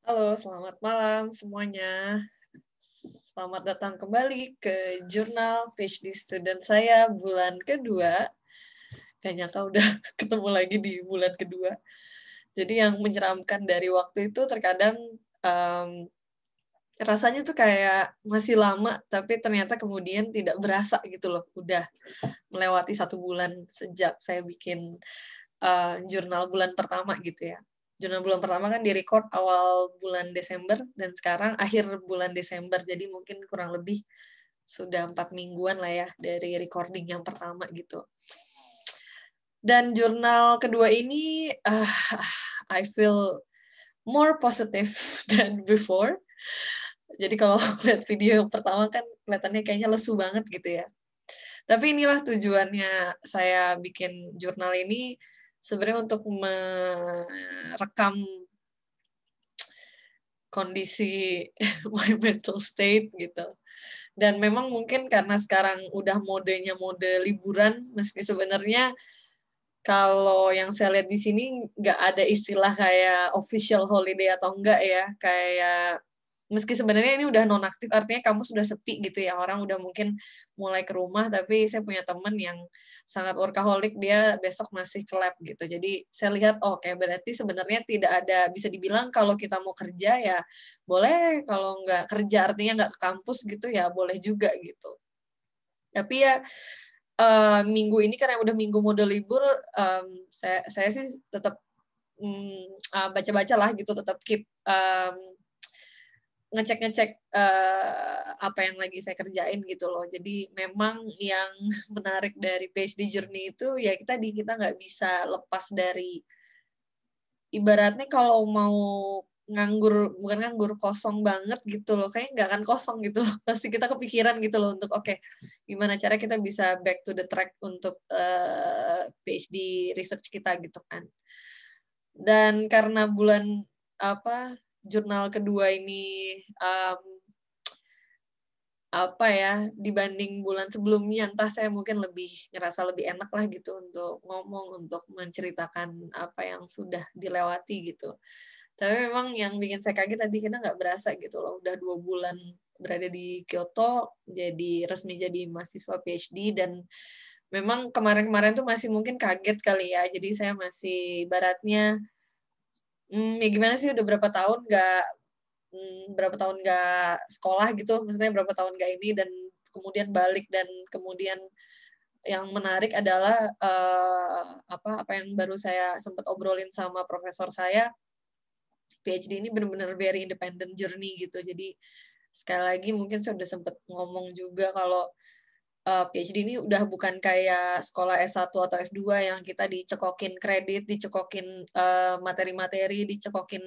Halo, selamat malam semuanya. Selamat datang kembali ke jurnal PhD student saya bulan kedua. Gak nyangka udah ketemu lagi di bulan kedua. Jadi yang menyeramkan dari waktu itu terkadang rasanya tuh kayak masih lama, tapi ternyata kemudian tidak berasa gitu loh. Udah melewati 1 bulan sejak saya bikin jurnal bulan pertama gitu ya. Jurnal bulan pertama kan di-record awal bulan Desember dan sekarang akhir bulan Desember. Jadi mungkin kurang lebih sudah 4 mingguan lah ya dari recording yang pertama gitu. Dan jurnal kedua ini I feel more positive than before. Jadi kalau lihat video yang pertama kan kelihatannya kayaknya lesu banget gitu ya. Tapi inilah tujuannya saya bikin jurnal ini, sebenarnya untuk merekam kondisi my mental state gitu. Dan memang mungkin karena sekarang udah modenya mode liburan, meski sebenarnya kalau yang saya lihat di sini nggak ada istilah kayak official holiday atau enggak ya, kayak meski sebenarnya ini udah nonaktif, artinya kampus sudah sepi gitu ya, orang udah mungkin mulai ke rumah, tapi saya punya temen yang sangat workaholic, dia besok masih ke lab gitu. Jadi saya lihat, oh, oke, berarti sebenarnya tidak ada, bisa dibilang kalau kita mau kerja ya boleh, kalau nggak kerja artinya nggak ke kampus gitu ya boleh juga gitu. Tapi ya minggu ini karena udah minggu mode libur, saya sih tetap, baca-baca lah gitu, tetap keep, ngecek-ngecek, apa yang lagi saya kerjain gitu loh. Jadi memang yang menarik dari PhD journey itu ya kita nggak bisa lepas dari ibaratnya kalau mau nganggur, bukan nganggur, kosong banget gitu loh, kayaknya nggak akan kosong gitu loh, pasti kita kepikiran gitu loh untuk, oke, gimana cara kita bisa back to the track untuk, PhD research kita gitu kan. Dan karena bulan jurnal kedua ini, dibanding bulan sebelumnya, entah saya mungkin lebih ngerasa lebih enak lah gitu untuk ngomong, untuk menceritakan apa yang sudah dilewati gitu. Tapi memang yang bikin saya kaget tadi, kita nggak berasa gitu loh, udah 2 bulan berada di Kyoto, resmi jadi mahasiswa PhD, dan memang kemarin-kemarin tuh masih mungkin kaget kali ya, jadi saya masih ibaratnya, ya gimana sih udah berapa tahun nggak sekolah gitu, maksudnya berapa tahun nggak ini, dan kemudian balik, dan kemudian yang menarik adalah, apa yang baru saya sempat obrolin sama profesor saya, PhD ini benar-benar very independent journey gitu. Jadi sekali lagi mungkin saya udah sempet ngomong juga kalau, PhD ini udah bukan kayak sekolah S1 atau S2 yang kita dicekokin kredit, dicekokin, materi-materi, dicekokin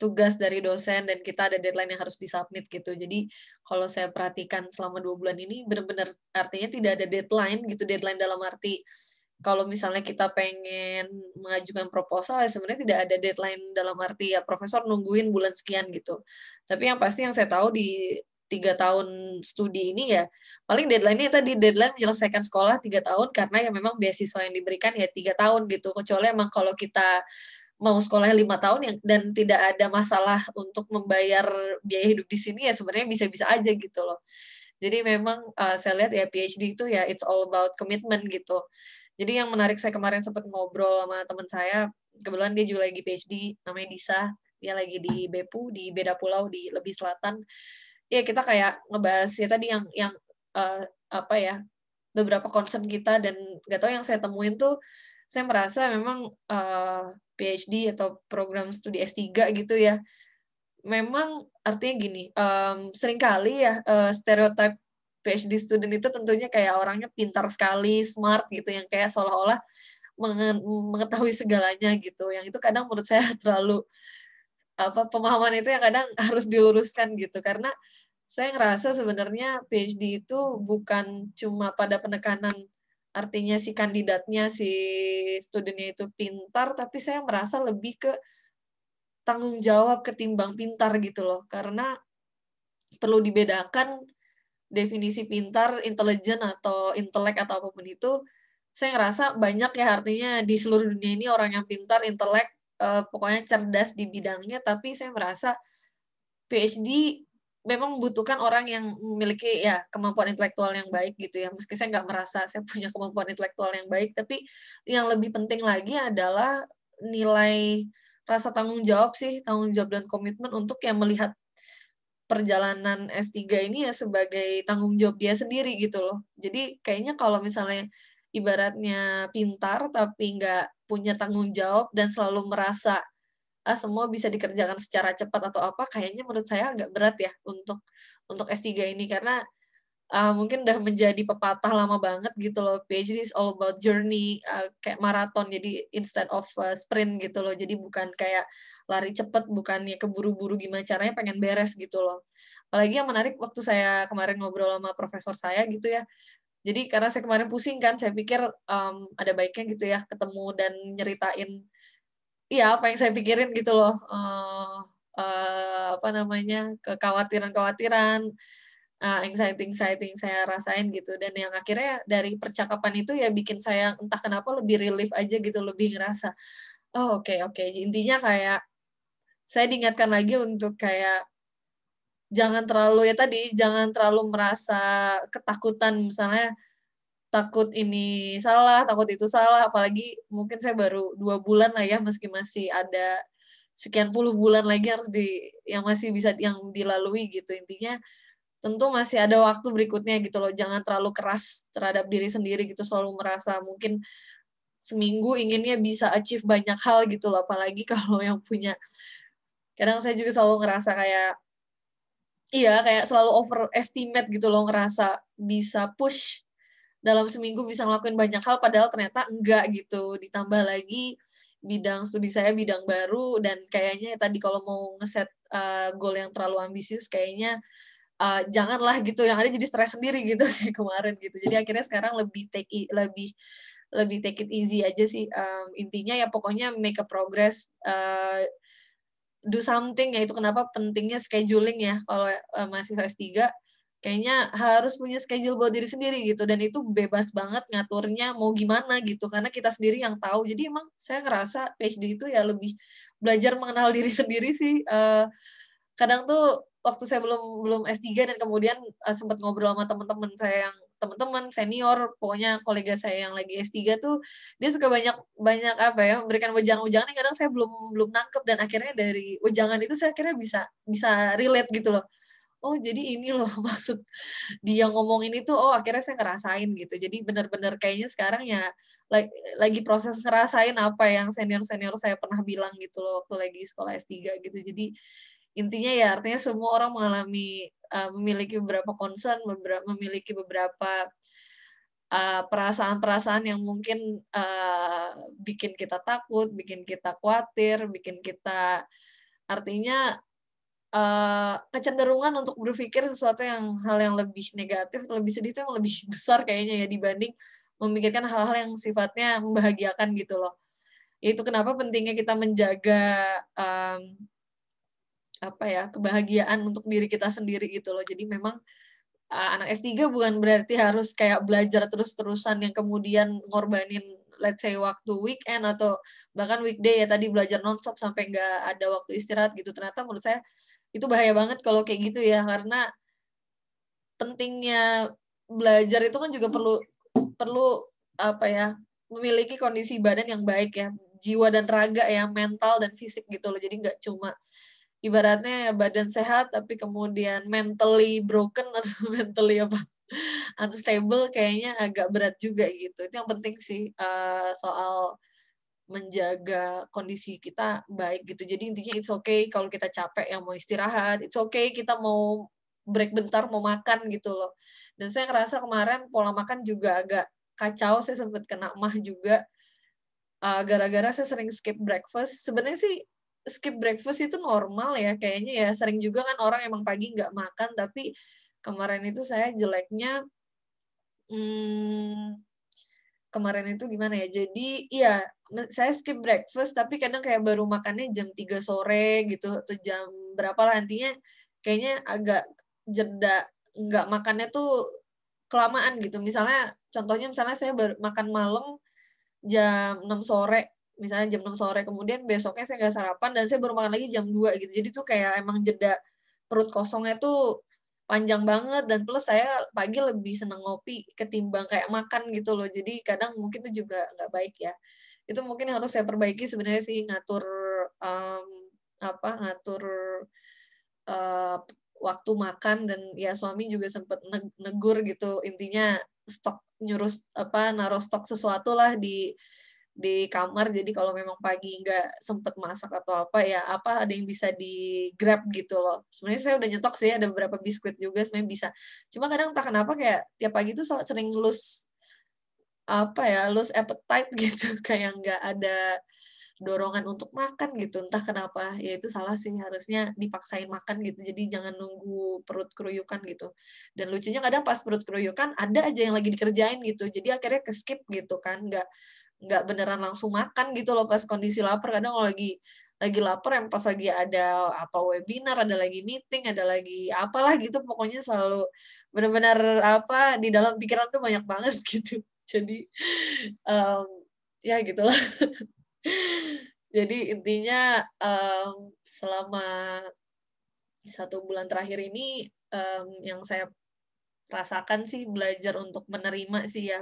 tugas dari dosen, dan kita ada deadline yang harus di-submit gitu. Jadi kalau saya perhatikan selama 2 bulan ini benar-benar artinya tidak ada deadline gitu, deadline dalam arti kalau misalnya kita pengen mengajukan proposal, ya sebenarnya tidak ada deadline dalam arti ya profesor nungguin bulan sekian gitu. Tapi yang pasti yang saya tahu di 3 tahun studi ini ya, paling deadline-nya tadi, deadline menyelesaikan sekolah 3 tahun karena ya memang beasiswa yang diberikan ya 3 tahun gitu. Kecuali emang kalau kita mau sekolah 5 tahun yang dan tidak ada masalah untuk membayar biaya hidup di sini, ya sebenarnya bisa-bisa aja gitu loh. Jadi memang, saya lihat ya PhD itu ya it's all about commitment gitu. Jadi yang menarik, saya kemarin sempat ngobrol sama teman saya, kebetulan dia juga lagi PhD, namanya Disa, dia lagi di Beppu, di beda pulau di lebih selatan. Ya kita kayak ngebahas ya tadi yang, eee, apa ya, beberapa concern kita, dan nggak tahu yang saya temuin tuh, saya merasa memang, PhD atau program studi S3 gitu ya, memang artinya gini, seringkali ya, stereotype PhD student itu tentunya kayak orangnya pintar sekali, smart gitu, yang kayak seolah-olah mengetahui segalanya gitu, yang itu kadang menurut saya terlalu, pemahaman itu yang kadang harus diluruskan gitu. Karena saya ngerasa sebenarnya PhD itu bukan cuma pada penekanan, artinya si kandidatnya, si student-nya itu pintar, tapi saya merasa lebih ke tanggung jawab ketimbang pintar gitu loh. Karena perlu dibedakan definisi pintar, intelijen, atau intelek, atau apapun itu, saya ngerasa banyak ya artinya di seluruh dunia ini orang yang pintar, intelek, pokoknya cerdas di bidangnya, tapi saya merasa PhD memang membutuhkan orang yang memiliki ya kemampuan intelektual yang baik gitu ya. Meski saya nggak merasa saya punya kemampuan intelektual yang baik, tapi yang lebih penting lagi adalah nilai rasa tanggung jawab sih, tanggung jawab dan komitmen untuk yang melihat perjalanan S3 ini ya sebagai tanggung jawab dia sendiri gitu loh. Jadi kayaknya kalau misalnya ibaratnya pintar tapi nggak punya tanggung jawab dan selalu merasa semua bisa dikerjakan secara cepat atau apa, kayaknya menurut saya agak berat ya untuk S3 ini karena mungkin udah menjadi pepatah lama banget gitu loh, PhD is all about journey, kayak maraton, jadi instead of, sprint gitu loh. Jadi bukan kayak lari cepet, bukannya keburu-buru gimana caranya pengen beres gitu loh. Apalagi yang menarik waktu saya kemarin ngobrol sama profesor saya gitu ya, jadi karena saya kemarin pusing kan, saya pikir, ada baiknya gitu ya ketemu dan nyeritain iya, apa yang saya pikirin gitu loh, apa namanya, kekhawatiran-kekhawatiran, anxiety-anxiety yang saya rasain gitu, dan yang akhirnya dari percakapan itu ya bikin saya entah kenapa lebih relief aja gitu, lebih ngerasa, "Oh, oke oke." Intinya kayak saya diingatkan lagi untuk kayak jangan terlalu ya tadi, jangan terlalu merasa ketakutan misalnya takut ini salah, takut itu salah, apalagi mungkin saya baru 2 bulan lah ya, meski masih ada sekian puluh bulan lagi harus yang masih bisa yang dilalui gitu. Intinya tentu masih ada waktu berikutnya gitu loh, jangan terlalu keras terhadap diri sendiri gitu, selalu merasa mungkin seminggu inginnya bisa achieve banyak hal gitu loh, apalagi kalau yang punya kadang saya juga selalu ngerasa kayak iya, kayak selalu overestimate gitu loh, ngerasa bisa push dalam seminggu bisa ngelakuin banyak hal, padahal ternyata enggak gitu. Ditambah lagi bidang studi saya bidang baru dan kayaknya tadi kalau mau ngeset, goal yang terlalu ambisius kayaknya, janganlah gitu, yang ada jadi stres sendiri gitu kayak kemarin gitu. Jadi akhirnya sekarang lebih lebih take it easy aja sih, intinya ya pokoknya make a progress, do something, ya itu kenapa pentingnya scheduling ya, kalau, mahasiswa S3 kayaknya harus punya schedule buat diri sendiri gitu, dan itu bebas banget ngaturnya mau gimana gitu, karena kita sendiri yang tahu. Jadi emang saya ngerasa PhD itu ya lebih belajar mengenal diri sendiri sih, kadang tuh waktu saya belum belum S3 dan kemudian, sempet ngobrol sama teman-teman saya yang teman-teman, senior, pokoknya kolega saya yang lagi S3 tuh, dia suka banyak banyak apa ya, memberikan wejangan-wejangan yang kadang saya belum belum nangkep dan akhirnya dari wejangan itu saya akhirnya bisa bisa relate gitu loh. Oh jadi ini loh maksud dia ngomong ini tuh, oh akhirnya saya ngerasain gitu. Jadi benar-benar kayaknya sekarang ya lagi proses ngerasain apa yang senior-senior saya pernah bilang gitu loh waktu lagi sekolah S3 gitu. Jadi intinya ya artinya semua orang mengalami, memiliki beberapa concern, memiliki beberapa, perasaan-perasaan yang mungkin, bikin kita takut, bikin kita khawatir, bikin kita artinya kecenderungan untuk berpikir sesuatu hal yang lebih negatif, lebih sedih itu yang lebih besar kayaknya ya dibanding memikirkan hal-hal yang sifatnya membahagiakan gitu loh. Itu kenapa pentingnya kita menjaga, apa ya, kebahagiaan untuk diri kita sendiri gitu loh. Jadi memang, anak S3 bukan berarti harus kayak belajar terus-terusan yang kemudian ngorbanin let's say waktu weekend atau bahkan weekday ya tadi belajar nonstop sampai nggak ada waktu istirahat gitu. Ternyata menurut saya itu bahaya banget kalau kayak gitu ya, karena pentingnya belajar itu kan juga perlu perlu apa ya, memiliki kondisi badan yang baik ya, jiwa dan raga ya, mental dan fisik gitu loh. Jadi nggak cuma ibaratnya badan sehat tapi kemudian mentally broken atau mentally apa, unstable kayaknya agak berat juga gitu. Itu yang penting sih, soal menjaga kondisi kita baik gitu. Jadi intinya it's okay kalau kita capek ya mau istirahat, it's okay kita mau break bentar mau makan gitu loh. Dan saya ngerasa kemarin pola makan juga agak kacau, saya sempat kena MAH juga, gara-gara saya sering skip breakfast. Sebenarnya sih skip breakfast itu normal ya kayaknya ya, sering juga kan orang emang pagi nggak makan, tapi kemarin itu saya jeleknya, mmm kemarin itu gimana ya, jadi iya, saya skip breakfast, tapi kadang kayak baru makannya jam 3 sore gitu, atau jam berapalah, intinya kayaknya agak jeda, nggak makannya tuh kelamaan gitu. Misalnya contohnya misalnya saya baru makan malam jam 6 sore, misalnya jam 6 sore, kemudian besoknya saya nggak sarapan dan saya baru makan lagi jam 2 gitu. Jadi tuh kayak emang jeda perut kosongnya tuh panjang banget, dan plus saya pagi lebih seneng ngopi ketimbang kayak makan gitu loh. Jadi kadang mungkin itu juga nggak baik ya. Itu mungkin harus saya perbaiki sebenarnya sih, ngatur um, ngatur uh, waktu makan. Dan ya suami juga sempat negur gitu, intinya stok nyuruh naruh stok sesuatu lah di kamar, jadi kalau memang pagi nggak sempet masak atau apa ya ada yang bisa di grab gitu loh. Sebenarnya saya udah nyetok sih, ada beberapa biskuit juga sebenarnya bisa, cuma kadang entah kenapa kayak tiap pagi tuh sering lose appetite gitu kayak nggak ada dorongan untuk makan gitu, entah kenapa. Ya itu salah sih, harusnya dipaksain makan gitu, jadi jangan nunggu perut keruyukan gitu. Dan lucunya kadang pas perut keruyukan ada aja yang lagi dikerjain gitu, jadi akhirnya ke skip gitu kan, nggak beneran langsung makan gitu loh pas kondisi lapar. Kadang kalau lagi lapar, yang pas lagi ada webinar, ada lagi meeting, ada lagi apalah gitu, pokoknya selalu benar-benar di dalam pikiran tuh banyak banget gitu. Jadi ya gitulah. Jadi intinya selama 1 bulan terakhir ini yang saya rasakan sih belajar untuk menerima sih ya,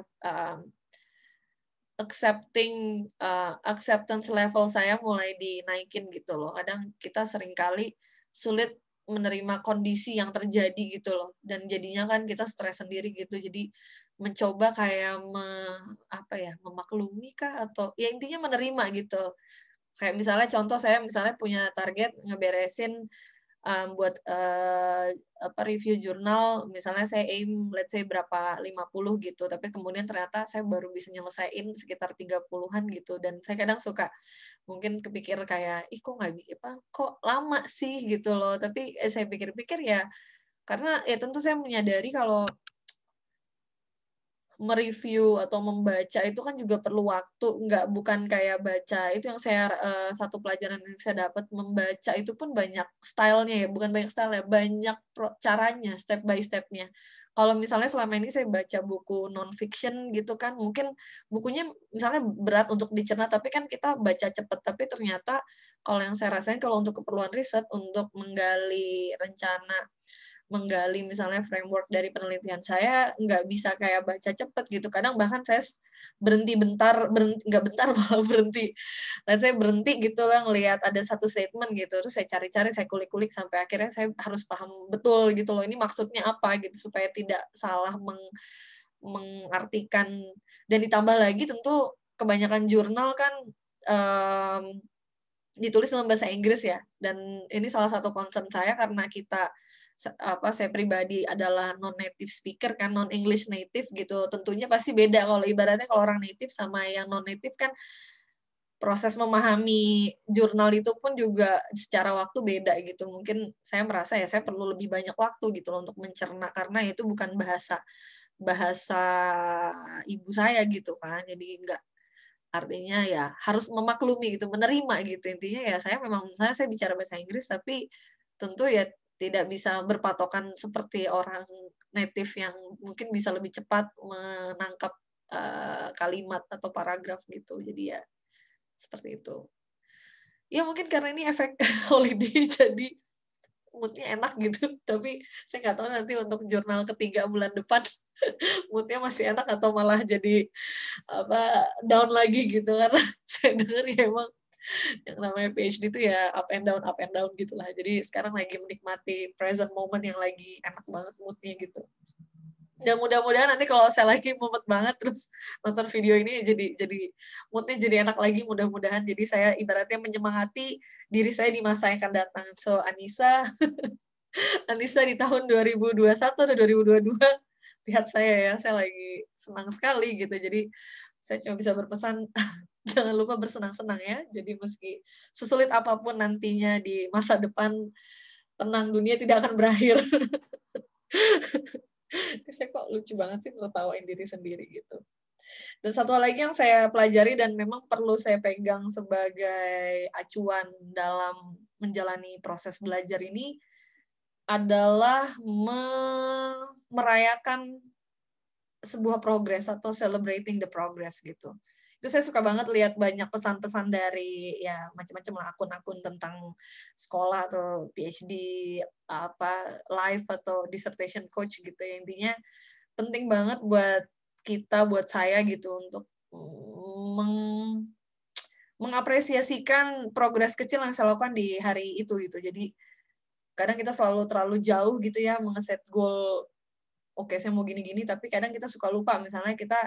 acceptance level saya mulai dinaikin gitu loh. Kadang kita seringkali sulit menerima kondisi yang terjadi gitu loh, dan jadinya kan kita stres sendiri gitu. Jadi mencoba kayak memaklumi kah, atau ya intinya menerima gitu. Kayak misalnya contoh, saya misalnya punya target ngeberesin buat review jurnal, misalnya saya aim let's say berapa 50 gitu, tapi kemudian ternyata saya baru bisa nyelesain sekitar 30-an gitu, dan saya kadang suka mungkin kepikir kayak, ih kok nggak kok lama sih gitu loh. Tapi saya pikir-pikir ya, karena ya tentu saya menyadari kalau mereview atau membaca itu kan juga perlu waktu, bukan kayak baca. Itu yang saya satu pelajaran yang saya dapat, membaca itu pun banyak stylenya ya, bukan banyak style ya, banyak caranya, step by stepnya. Kalau misalnya selama ini saya baca buku non-fiction gitu kan, mungkin bukunya misalnya berat untuk dicerna, tapi kan kita baca cepet. Tapi ternyata kalau yang saya rasain, kalau untuk keperluan riset, untuk menggali misalnya framework dari penelitian, saya nggak bisa kayak baca cepet gitu. Kadang bahkan saya berhenti bentar, nggak bentar malah berhenti. Dan saya berhenti gitu lah, ngelihat ada satu statement gitu, terus saya cari-cari, saya kulik-kulik, sampai akhirnya saya harus paham betul gitu loh, ini maksudnya apa gitu, supaya tidak salah mengartikan. Dan ditambah lagi tentu kebanyakan jurnal kan ditulis dalam bahasa Inggris ya, dan ini salah satu concern saya karena saya pribadi adalah non-native speaker kan, non-English native gitu. Tentunya pasti beda kalau ibaratnya kalau orang native sama yang non-native kan, proses memahami jurnal itu pun juga secara waktu beda gitu. Mungkin saya merasa ya saya perlu lebih banyak waktu gitu loh untuk mencerna, karena itu bukan bahasa bahasa ibu saya gitu kan. Jadi artinya ya harus memaklumi gitu, menerima gitu. Intinya ya saya bicara bahasa Inggris, tapi tentu ya tidak bisa berpatokan seperti orang native yang mungkin bisa lebih cepat menangkap kalimat atau paragraf gitu. Jadi ya seperti itu. Ya mungkin karena ini efek holiday, jadi moodnya enak gitu. Tapi saya nggak tahu nanti untuk jurnal ketiga bulan depan moodnya masih enak atau malah jadi down lagi gitu, karena saya dengar ya emang yang namanya PhD itu ya up and down gitulah. Jadi sekarang lagi menikmati present moment yang lagi enak banget moodnya gitu. Dan mudah-mudahan nanti kalau saya lagi mumet banget terus nonton video ini, jadi moodnya jadi enak lagi, mudah-mudahan. Jadi saya ibaratnya menyemangati diri saya di masa yang akan datang. So Anissa di tahun 2021 atau 2022, lihat saya ya, saya lagi senang sekali gitu. Jadi saya cuma bisa berpesan, jangan lupa bersenang-senang ya. Jadi meski sesulit apapun nantinya di masa depan, tenang, dunia tidak akan berakhir. Saya kok lucu banget sih tertawain diri sendiri gitu. Dan satu hal lagi yang saya pelajari dan memang perlu saya pegang sebagai acuan dalam menjalani proses belajar ini adalah merayakan sebuah progress atau celebrating the progress gitu. Itu saya suka banget lihat banyak pesan-pesan dari ya macam-macam lah akun-akun tentang sekolah atau PhD apa life atau dissertation coach gitu ya. Intinya penting banget buat kita, buat saya gitu untuk mengapresiasikan progres kecil yang saya lakukan di hari itu gitu. Jadi kadang kita selalu terlalu jauh gitu ya mengeset goal, oke saya mau gini-gini, tapi kadang kita suka lupa misalnya kita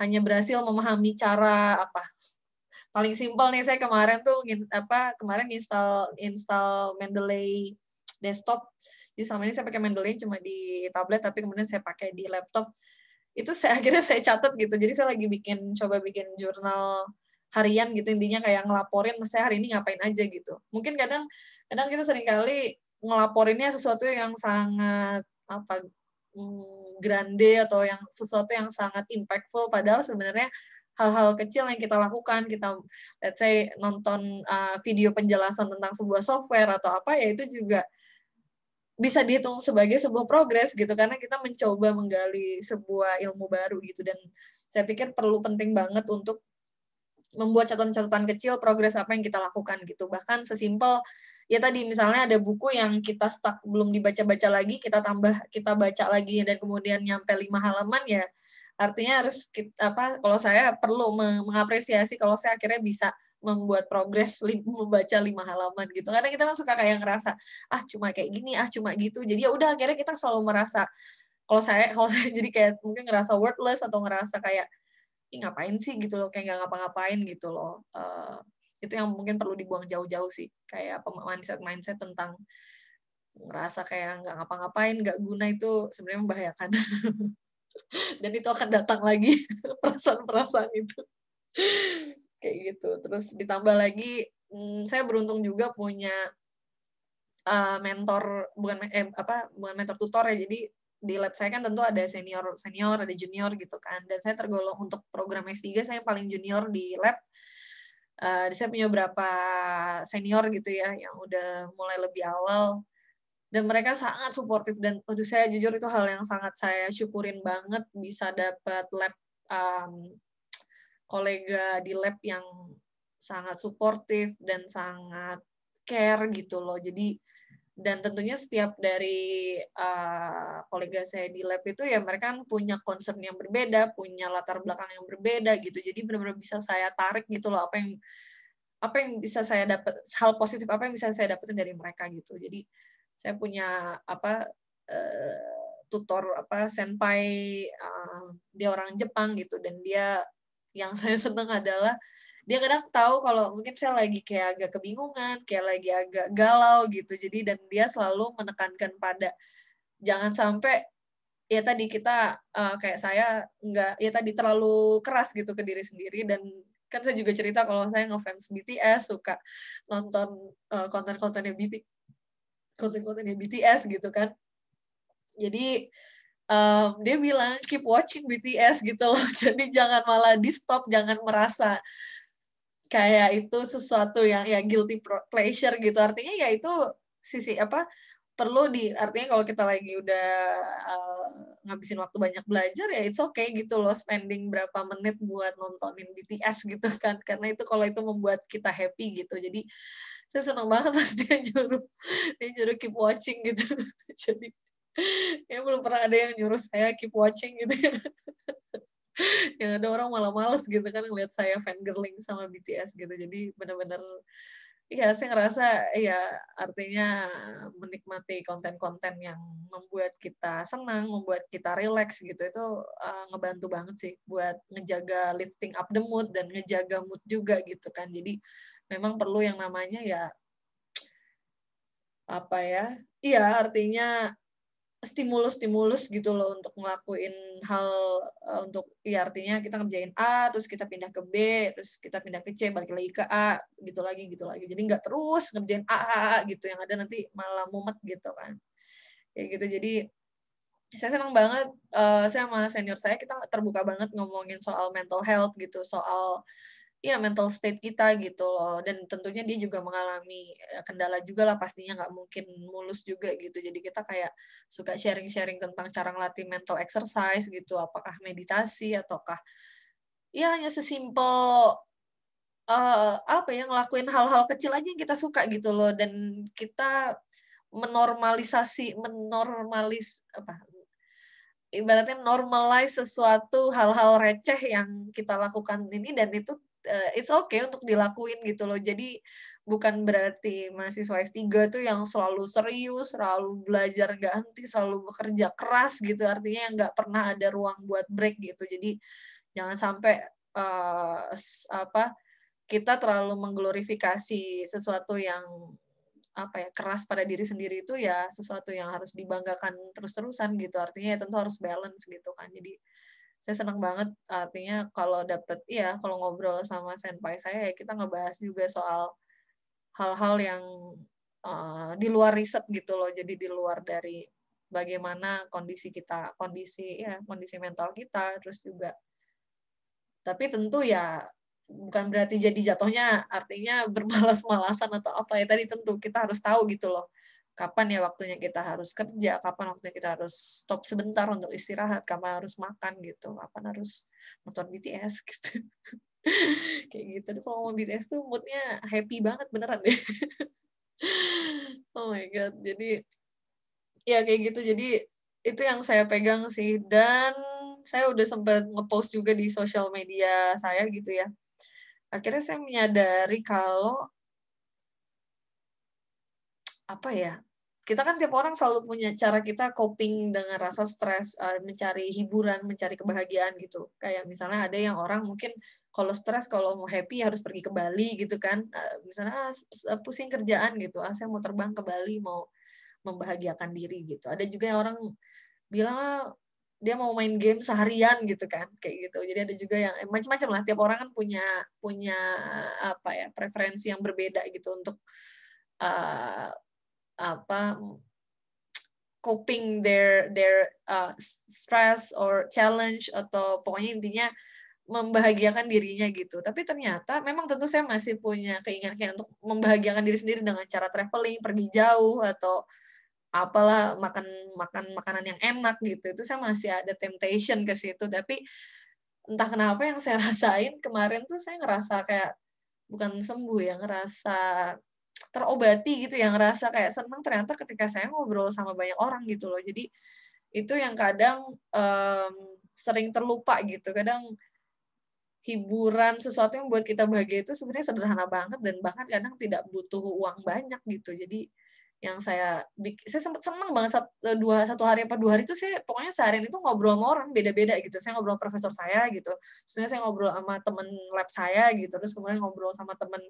hanya berhasil memahami cara apa. Paling simpel nih saya kemarin tuh kemarin install Mendeley desktop. Jadi selama ini saya pakai Mendeley cuma di tablet, tapi kemudian saya pakai di laptop. Itu akhirnya saya catat gitu. Jadi saya lagi coba bikin jurnal harian gitu, intinya kayak ngelaporin saya hari ini ngapain aja gitu. Mungkin kadang kita seringkali ngelaporinnya sesuatu yang sangat grande atau yang sesuatu yang sangat impactful, padahal sebenarnya hal-hal kecil yang kita lakukan, kita let's say nonton video penjelasan tentang sebuah software atau apa, ya itu juga bisa dihitung sebagai sebuah progres gitu, karena kita mencoba menggali sebuah ilmu baru gitu. Dan saya pikir penting banget untuk membuat catatan-catatan kecil progres apa yang kita lakukan gitu. Bahkan sesimpel ya tadi misalnya ada buku yang kita stuck belum dibaca-baca lagi, kita baca lagi dan kemudian nyampe 5 halaman, ya artinya harus kalau saya perlu mengapresiasi kalau saya akhirnya bisa membuat progres membaca 5 halaman gitu. Karena kita kan suka kayak ngerasa cuma kayak gini, cuma gitu. Jadi ya udah akhirnya kita selalu merasa kalau saya jadi kayak mungkin ngerasa worthless atau ngerasa kayak ngapain sih gitu loh, kayak nggak ngapa-ngapain gitu loh. Itu yang mungkin perlu dibuang jauh-jauh sih, kayak mindset tentang ngerasa kayak nggak ngapa-ngapain, nggak guna, itu sebenarnya membahayakan. Dan itu akan datang lagi perasaan-perasaan itu. Kayak gitu. Terus ditambah lagi, saya beruntung juga punya mentor, bukan mentor tutor ya, jadi di lab saya kan tentu ada senior, ada junior gitu kan, dan saya tergolong untuk program S3 saya yang paling junior di lab. Saya punya beberapa senior gitu ya yang udah mulai lebih awal, dan mereka sangat suportif, dan saya jujur itu hal yang sangat saya syukurin banget, bisa dapat lab kolega di lab yang sangat suportif dan sangat care gitu loh. Jadi dan tentunya setiap dari kolega saya di lab itu ya mereka kan punya concern yang berbeda, punya latar belakang yang berbeda gitu. Jadi benar-benar bisa saya tarik gitu loh, apa yang bisa saya dapat, hal positif apa yang bisa saya dapetin dari mereka gitu. Jadi saya punya tutor senpai, dia orang Jepang gitu, dan dia yang saya seneng adalah dia kadang tahu kalau mungkin saya lagi kayak agak kebingungan, kayak lagi agak galau gitu. Jadi dan dia selalu menekankan pada jangan sampai ya tadi kita kayak saya nggak ya tadi terlalu keras gitu ke diri sendiri. Dan kan saya juga cerita kalau saya ngefans BTS, suka nonton konten-kontennya BTS gitu kan. Jadi dia bilang keep watching BTS gitu loh. Jadi jangan malah di stop, jangan merasa kayak itu sesuatu yang ya guilty pleasure gitu. Artinya ya itu sisi perlu artinya kalau kita lagi udah ngabisin waktu banyak belajar ya it's okay gitu loh, spending berapa menit buat nontonin BTS gitu kan, karena itu kalau itu membuat kita happy gitu. Jadi saya senang banget pas dia nyuruh keep watching gitu. Jadi ya belum pernah ada yang nyuruh saya keep watching gitu ya. Yang ada orang malah males gitu kan ngeliat saya fangirling sama BTS gitu. Jadi benar-benar ya saya ngerasa ya artinya menikmati konten-konten yang membuat kita senang, membuat kita relax gitu, itu ngebantu banget sih buat ngejaga lifting up the mood dan ngejaga mood juga gitu kan. Jadi memang perlu yang namanya ya artinya stimulus gitu loh untuk ngelakuin hal, untuk ya artinya kita ngerjain A, terus kita pindah ke B, terus kita pindah ke C, balik lagi ke A, gitu lagi. Jadi nggak terus ngerjain A gitu, yang ada nanti malah mumet gitu kan. Kayak gitu. Jadi saya senang banget, saya sama senior saya kita terbuka banget ngomongin soal mental health gitu, soal ya mental state kita gitu loh. Dan tentunya dia juga mengalami kendala juga lah, pastinya nggak mungkin mulus juga gitu. Jadi kita kayak suka sharing-sharing tentang cara ngelatih mental exercise gitu, apakah meditasi ataukah ya hanya sesimpel apa ya, ngelakuin hal-hal kecil aja yang kita suka gitu loh, dan kita ibaratnya normalize sesuatu hal-hal receh yang kita lakukan ini, dan itu, it's okay untuk dilakuin gitu loh. Jadi bukan berarti mahasiswa S3 tuh yang selalu serius, selalu belajar nggak henti, selalu bekerja keras gitu, artinya yang nggak pernah ada ruang buat break gitu. Jadi jangan sampai, kita terlalu mengglorifikasi sesuatu yang keras pada diri sendiri, itu ya sesuatu yang harus dibanggakan terus-terusan gitu. Artinya ya tentu harus balance gitu kan. Jadi saya senang banget artinya kalau ngobrol sama senpai saya ya kita ngebahas juga soal hal-hal yang di luar riset gitu loh. Jadi di luar dari bagaimana kondisi mental kita, terus juga tapi tentu ya bukan berarti jadi jatuhnya artinya bermalas-malasan atau apa ya, tadi tentu kita harus tahu gitu loh, kapan ya waktunya kita harus kerja, kapan waktunya kita harus stop sebentar untuk istirahat, kapan harus makan gitu, kapan harus nonton BTS gitu. Kayak gitu. Kalau ngomong BTS tuh mood-nya happy banget beneran deh. Oh my God. Jadi ya kayak gitu. Jadi itu yang saya pegang sih, dan saya udah sempat ngepost juga di sosial media saya gitu ya. Akhirnya saya menyadari kalau apa ya, kita kan tiap orang selalu punya cara kita coping dengan rasa stres, mencari hiburan, mencari kebahagiaan gitu. Kayak misalnya ada yang orang mungkin kalau stres, kalau mau happy harus pergi ke Bali gitu kan, misalnya, pusing kerjaan gitu, saya mau terbang ke Bali, mau membahagiakan diri gitu. Ada juga yang orang bilang, dia mau main game seharian gitu kan, kayak gitu. Jadi ada juga yang macam-macam lah, tiap orang kan punya punya preferensi yang berbeda gitu untuk, eee, apa, coping their stress or challenge, atau pokoknya intinya membahagiakan dirinya gitu. Tapi ternyata memang tentu saya masih punya keinginan untuk membahagiakan diri sendiri dengan cara traveling, pergi jauh, atau apalah, makan makan makanan yang enak gitu. Itu saya masih ada temptation ke situ, tapi entah kenapa yang saya rasain kemarin tuh saya ngerasa kayak bukan sembuh ya, ngerasa terobati gitu ya, ngerasa kayak senang ternyata ketika saya ngobrol sama banyak orang gitu loh. Jadi itu yang kadang, sering terlupa gitu. Kadang hiburan, sesuatu yang buat kita bahagia itu sebenarnya sederhana banget dan bahkan kadang tidak butuh uang banyak gitu. Jadi yang saya sempat senang banget 1 hari apa 2 hari itu saya pokoknya seharian itu ngobrol sama orang beda-beda gitu. Saya ngobrol sama profesor saya gitu, terus saya ngobrol sama temen lab saya gitu, terus kemudian ngobrol sama teman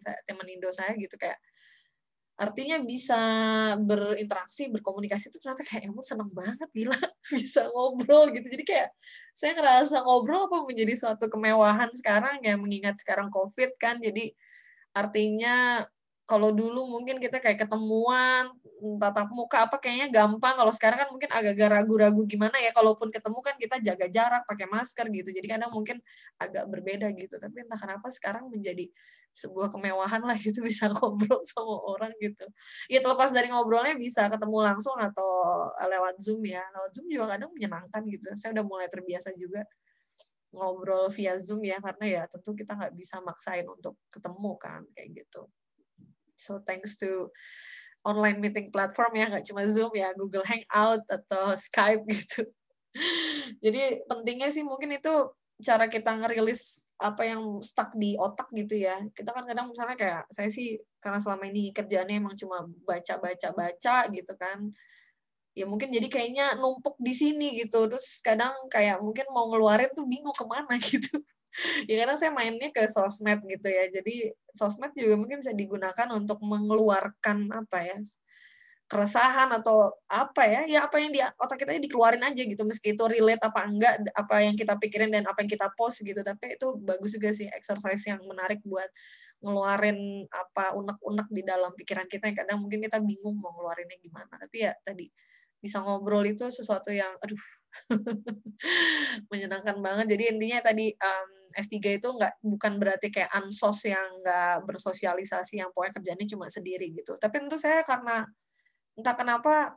Indo saya gitu, kayak artinya bisa berinteraksi, berkomunikasi itu ternyata kayak ampun seneng banget, gila bisa ngobrol gitu. Jadi kayak saya ngerasa ngobrol apa menjadi suatu kemewahan sekarang ya, mengingat sekarang Covid kan. Jadi artinya kalau dulu mungkin kita kayak ketemuan, tatap muka apa kayaknya gampang, kalau sekarang kan mungkin agak-agak ragu-ragu gimana ya, kalaupun ketemu kan kita jaga jarak, pakai masker gitu. Jadi kadang mungkin agak berbeda gitu. Tapi entah kenapa sekarang menjadi sebuah kemewahan lah gitu bisa ngobrol sama orang gitu. Ya terlepas dari ngobrolnya bisa ketemu langsung atau lewat Zoom ya. Lewat Zoom juga kadang menyenangkan gitu. Saya udah mulai terbiasa juga ngobrol via Zoom ya, karena ya tentu kita nggak bisa maksain untuk ketemu kan, kayak gitu. So thanks to online meeting platform ya, nggak cuma Zoom ya, Google Hangout atau Skype gitu. Jadi pentingnya sih mungkin itu cara kita ngerilis apa yang stuck di otak gitu ya. Kita kan kadang misalnya kayak saya sih karena selama ini kerjaannya emang cuma baca gitu kan. Ya mungkin jadi kayaknya numpuk di sini gitu. Terus kadang kayak mungkin mau ngeluarin tuh bingung kemana gitu. Ya kadang saya mainnya ke sosmed gitu ya. Jadi sosmed juga mungkin bisa digunakan untuk mengeluarkan keresahan atau apa yang di otak kita dikeluarin aja gitu, meski itu relate apa enggak, apa yang kita pikirin dan apa yang kita post gitu, tapi itu bagus juga sih exercise yang menarik buat ngeluarin unek-unek di dalam pikiran kita yang kadang mungkin kita bingung mau ngeluarinnya gimana. Tapi ya tadi, bisa ngobrol itu sesuatu yang aduh menyenangkan banget. Jadi intinya tadi, S3 itu bukan berarti kayak ansos yang nggak bersosialisasi, yang pokoknya kerjanya cuma sendiri gitu. Tapi tentu saya karena entah kenapa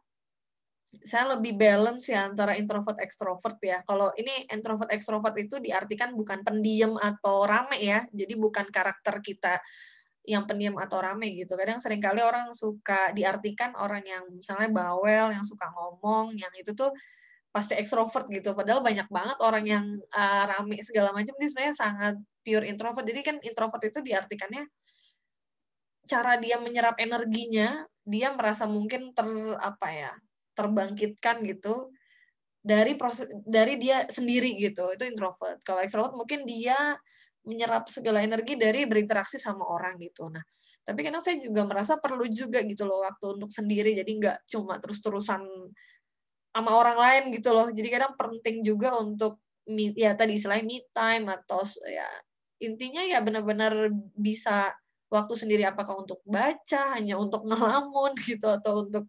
saya lebih balance ya antara introvert extrovert ya. Kalau ini introvert extrovert itu diartikan bukan pendiam atau rame ya. Jadi bukan karakter kita yang pendiam atau rame gitu. Kadang seringkali orang suka diartikan orang yang misalnya bawel, yang suka ngomong, yang itu tuh pasti ekstrovert gitu. Padahal banyak banget orang yang rame segala macam, ini sebenarnya sangat pure introvert. Jadi kan introvert itu diartikannya cara dia menyerap energinya, dia merasa mungkin terbangkitkan gitu dari dia sendiri gitu. Itu introvert. Kalau ekstrovert mungkin dia menyerap segala energi dari berinteraksi sama orang gitu. Nah, tapi kadang saya juga merasa perlu juga gitu loh waktu untuk sendiri. Jadi nggak cuma terus-terusan sama orang lain gitu loh. Jadi kadang penting juga untuk ya tadi istilahnya me time atau ya intinya ya benar-benar bisa waktu sendiri, apakah untuk baca, hanya untuk ngelamun gitu, atau untuk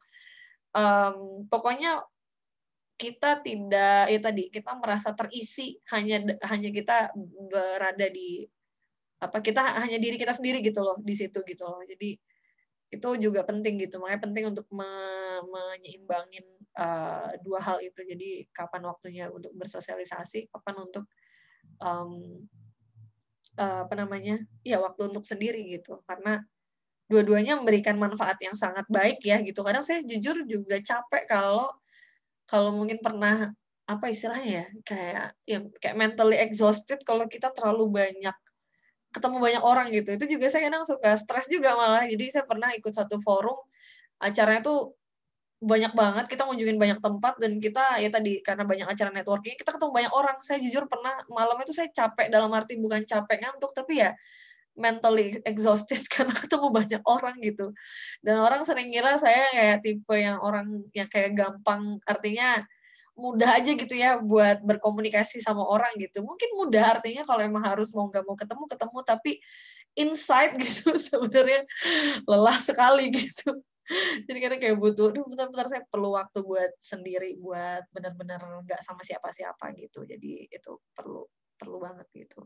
pokoknya kita tidak ya tadi kita merasa terisi hanya kita berada di kita hanya diri kita sendiri gitu loh di situ gitu loh. Jadi itu juga penting gitu, makanya penting untuk menyeimbangin dua hal itu. Jadi kapan waktunya untuk bersosialisasi, kapan untuk ya waktu untuk sendiri gitu, karena dua-duanya memberikan manfaat yang sangat baik ya gitu. Kadang saya jujur juga capek kalau mungkin pernah apa istilahnya ya kayak mentally exhausted kalau kita terlalu banyak ketemu banyak orang gitu. Itu juga saya kadang suka stres juga malah. Jadi saya pernah ikut satu forum, acaranya tuh banyak banget, kita ngunjungin banyak tempat, dan kita ya tadi karena banyak acara networking, kita ketemu banyak orang. Saya jujur pernah malam itu saya capek, dalam arti bukan capek ngantuk, tapi ya mentally exhausted karena ketemu banyak orang gitu. Dan orang sering ngira saya kayak tipe yang orang yang kayak gampang, artinya mudah aja gitu ya buat berkomunikasi sama orang gitu. Mungkin mudah artinya kalau emang harus mau nggak mau ketemu, tapi inside gitu sebenarnya lelah sekali gitu. Jadi kadang kayak butuh, bentar-bentar saya perlu waktu buat sendiri, buat benar-benar nggak sama siapa-siapa gitu. Jadi itu perlu banget gitu.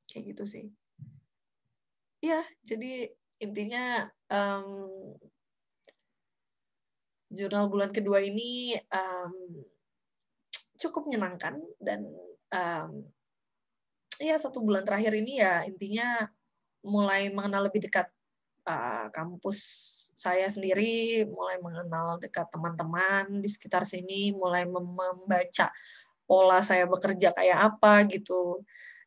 Kayak gitu sih. Ya, jadi intinya jurnal bulan kedua ini cukup menyenangkan, dan ya 1 bulan terakhir ini ya intinya mulai mengenal lebih dekat kampus saya sendiri, mulai mengenal dekat teman-teman di sekitar sini, mulai membaca pola saya bekerja kayak apa gitu.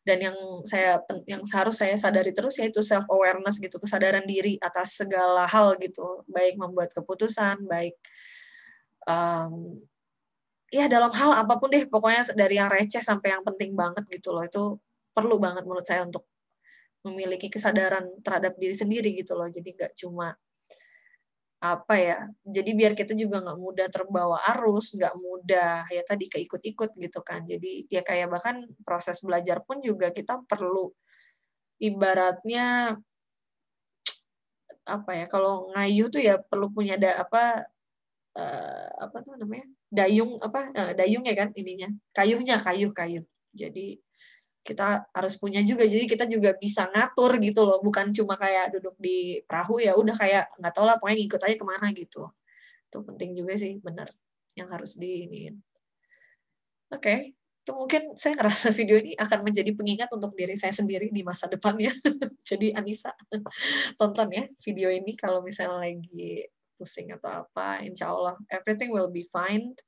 Dan yang harus saya sadari terus yaitu self awareness gitu, kesadaran diri atas segala hal gitu, baik membuat keputusan, baik ya dalam hal apapun deh, pokoknya dari yang receh sampai yang penting banget gitu loh. Itu perlu banget menurut saya untuk memiliki kesadaran terhadap diri sendiri gitu loh. Jadi nggak cuma jadi biar kita juga nggak mudah terbawa arus, nggak mudah ya tadi keikut-ikut gitu kan. Jadi ya kayak bahkan proses belajar pun juga kita perlu, ibaratnya kalau ngayuh tuh ya perlu punya tuh namanya, dayung ya kan ininya, kayu. Jadi kita harus punya juga, jadi kita juga bisa ngatur gitu loh, bukan cuma kayak duduk di perahu ya udah kayak nggak tahu lah pokoknya ngikut aja kemana gitu. Itu penting juga sih, benar, yang harus diiniin. Oke, itu mungkin saya ngerasa video ini akan menjadi pengingat untuk diri saya sendiri di masa depannya. Jadi Anissa, tonton ya video ini kalau misalnya lagi pusing atau apa, insya Allah everything will be fine.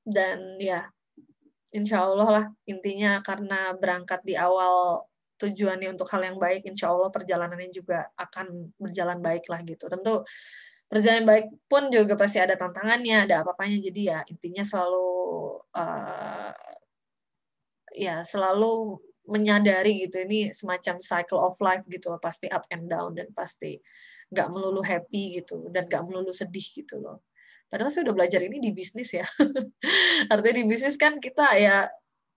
Dan ya insya Allah lah, intinya karena berangkat di awal tujuannya untuk hal yang baik, insya Allah perjalanannya juga akan berjalan baik lah gitu. Tentu perjalanan baik pun juga pasti ada tantangannya, ada apa-apanya. Jadi ya intinya selalu menyadari gitu, ini semacam cycle of life gitu, pasti up and down, dan pasti nggak melulu happy gitu, dan nggak melulu sedih gitu loh. Padahal saya udah belajar ini di bisnis ya. Artinya di bisnis kan kita ya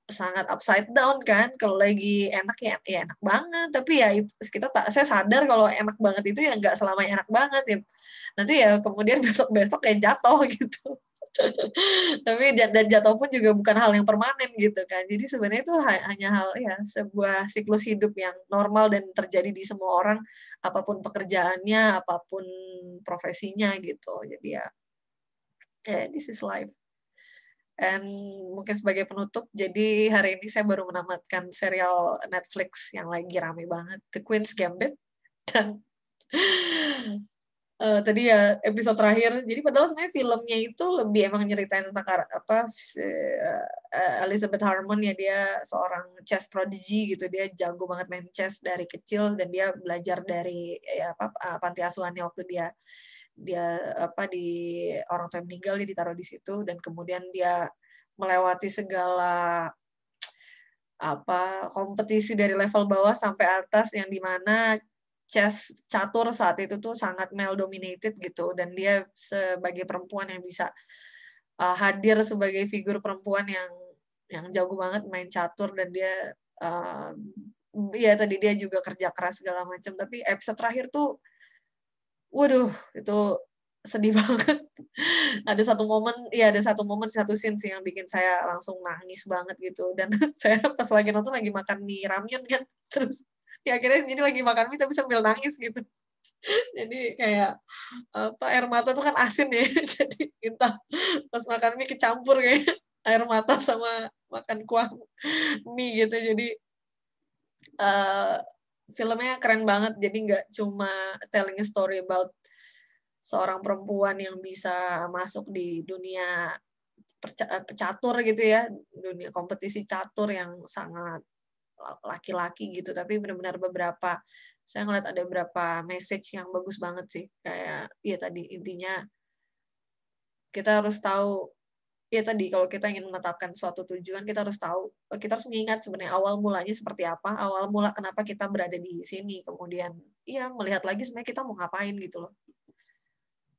sangat upside down kan. Kalau lagi enak ya enak banget. Tapi ya saya sadar kalau enak banget itu ya nggak selamanya enak banget ya. Nanti ya kemudian besok-besok ya jatuh gitu. Tapi dan jatuh pun juga bukan hal yang permanen gitu kan. Jadi sebenarnya itu hanya hal ya sebuah siklus hidup yang normal dan terjadi di semua orang, apapun pekerjaannya, apapun profesinya gitu. Jadi ya, this is life. And mungkin sebagai penutup, jadi hari ini saya baru menamatkan serial Netflix yang lagi rame banget, The Queen's Gambit. Dan tadi ya episode terakhir, jadi padahal sebenarnya filmnya itu lebih emang nyeritain tentang Elizabeth Harmon ya, dia seorang chess prodigy gitu, dia jago banget main chess dari kecil dan dia belajar dari panti asuhannya waktu dia di orang tua meninggal, dia ditaruh di situ dan kemudian dia melewati segala kompetisi dari level bawah sampai atas yang dimana chess catur saat itu tuh sangat male dominated gitu, dan dia sebagai perempuan yang bisa hadir sebagai figur perempuan yang jago banget main catur, dan dia ya tadi dia juga kerja keras segala macam. Tapi episode terakhir tuh waduh, itu sedih banget. Ada satu momen, satu scene sih yang bikin saya langsung nangis banget gitu. Dan saya pas lagi nonton lagi makan mie ramyun kan, terus ya akhirnya jadi lagi makan mie tapi sambil nangis gitu. Jadi kayak air mata tuh kan asin ya, jadi entah pas makan mie kecampur kayak air mata sama makan kuah mie gitu. Jadi filmnya keren banget, jadi nggak cuma telling a story about seorang perempuan yang bisa masuk di dunia pecatur gitu ya, dunia kompetisi catur yang sangat laki-laki gitu, tapi benar-benar saya ngeliat ada beberapa message yang bagus banget sih, kayak ya tadi intinya kita harus tahu ya tadi, kalau kita ingin menetapkan suatu tujuan, kita harus mengingat sebenarnya awal mulanya seperti apa, awal mula kenapa kita berada di sini, kemudian ya melihat lagi sebenarnya kita mau ngapain gitu loh.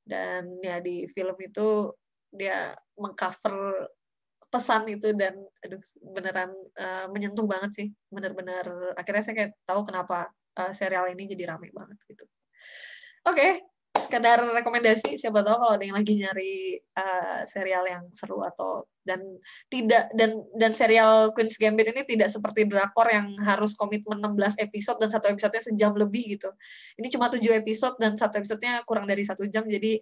Dan ya di film itu dia mengcover pesan itu, dan aduh beneran menyentuh banget sih, bener-bener akhirnya saya kayak tahu kenapa serial ini jadi rame banget gitu. Oke, sekedar rekomendasi, siapa tahu kalau ada yang lagi nyari serial yang seru dan serial Queen's Gambit ini tidak seperti drakor yang harus komitmen 16 episode dan satu episodenya sejam lebih gitu. Ini cuma 7 episode dan satu episodenya kurang dari 1 jam, jadi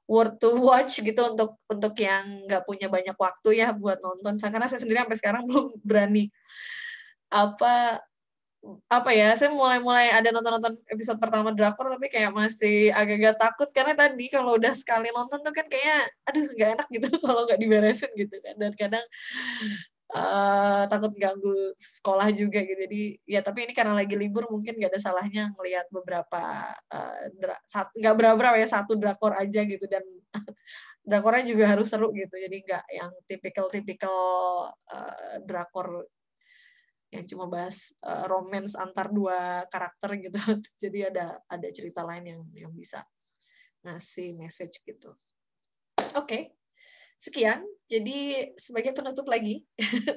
worth to watch gitu untuk yang nggak punya banyak waktu ya buat nonton. Karena saya sendiri sampai sekarang belum berani saya mulai ada nonton episode pertama drakor, tapi kayak masih agak-agak takut karena tadi kalau udah sekali nonton tuh kan kayaknya aduh nggak enak gitu kalau nggak diberesin gitu kan, dan kadang takut ganggu sekolah juga gitu. Jadi ya tapi ini karena lagi libur mungkin nggak ada salahnya ngelihat beberapa nggak berapa ya, satu drakor aja gitu, dan drakornya juga harus seru gitu, jadi nggak yang tipikal drakor yang cuma bahas romance antar dua karakter gitu. Jadi ada cerita lain yang bisa ngasih message gitu. Oke. Sekian. Jadi sebagai penutup lagi,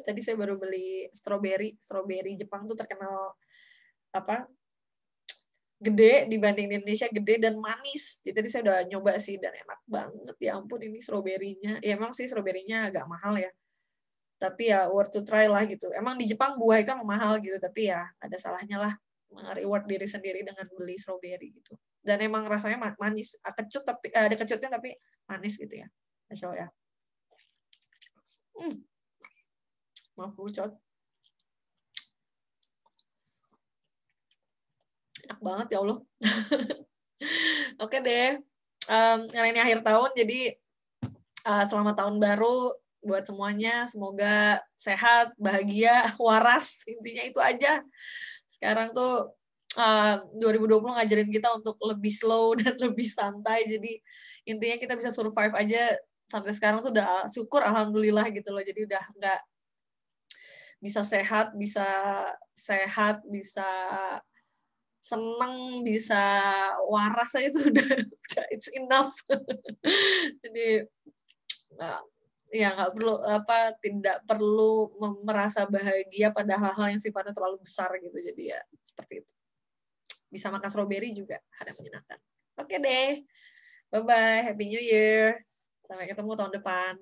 tadi saya baru beli strawberry Jepang tuh terkenal gede dibanding di Indonesia, gede dan manis. Jadi tadi saya udah nyoba sih dan enak banget. Ya ampun, ini stroberinya. Ya emang sih stroberinya agak mahal ya. Tapi ya worth to try lah gitu. Emang di Jepang buah itu emang mahal gitu, tapi ya ada salahnya lah reward diri sendiri dengan beli strawberry gitu. Dan emang rasanya manis, kecut tapi ada kecutnya tapi manis gitu ya. Masya Allah ya. Maaf bucot. Enak banget ya Allah. Oke deh. Karena ini akhir tahun, jadi selamat tahun baru buat semuanya, semoga sehat, bahagia, waras, intinya itu aja. Sekarang tuh 2020 ngajarin kita untuk lebih slow dan lebih santai, jadi intinya kita bisa survive aja sampai sekarang tuh udah syukur, alhamdulillah gitu loh. Jadi udah nggak bisa sehat, bisa seneng, bisa waras aja itu udah it's enough. Jadi ya nggak perlu tidak perlu merasa bahagia pada hal-hal yang sifatnya terlalu besar gitu. Jadi ya seperti itu. Bisa makan strawberry juga ada menyenangkan. Oke deh, bye bye, happy new year. Sampai ketemu tahun depan.